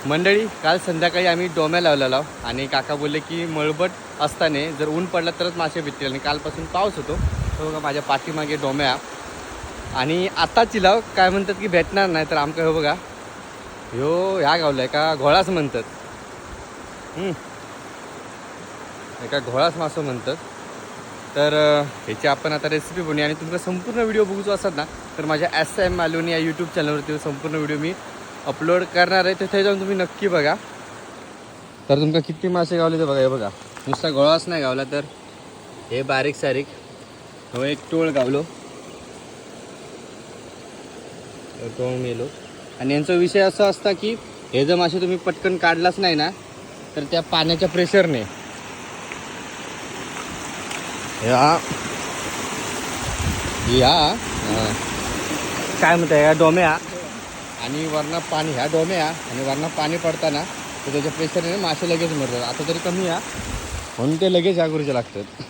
मंडळी काल संध्याकाळी आम्ही डोम्या लावलेला आणि काका बोलले की मळबट असताना जर ऊन पडला तरच मासे भेटतील आणि कालपासून पाऊस होतो. तो बघा माझ्या पाठीमागे डोम्या आणि आता चिलाव काय म्हणतात की भेटणार नाही तर आमका हो बघा ह्यो ह्या गावला एका घोळाच म्हणतात. एका घोळाच मासो म्हणतात. तर ह्याची आपण आता रेसिपी बनवूया आणि तुमचा संपूर्ण व्हिडिओ बघूचो असतात ना तर माझ्या SM मालवणी या यूट्यूब चॅनलवरती संपूर्ण व्हिडिओ मी अपलोड करणार आहे. तिथे जाऊन तुम्ही नक्की बघा. तर तुमका किती मासे गावले ते बघा. हे बघा नुसता गोळाच नाही गावला तर हे बारीक सारीक हो एक टोळ गावलो टोळ मेलो. आणि यांचा विषय असा असता की हे जर मासे तुम्ही पटकन काढलाच नाही ना तर त्या पाण्याच्या प्रेशरने या काय म्हणताय या डोम्या आणि वरनं पाणी ह्या डोम्या आणि वरनं पाणी पडताना तर त्याच्या प्रेशरने मासे लगेच मरतात. आता तरी कमी या म्हणून ते लगेच ह्या करूचे लागतात.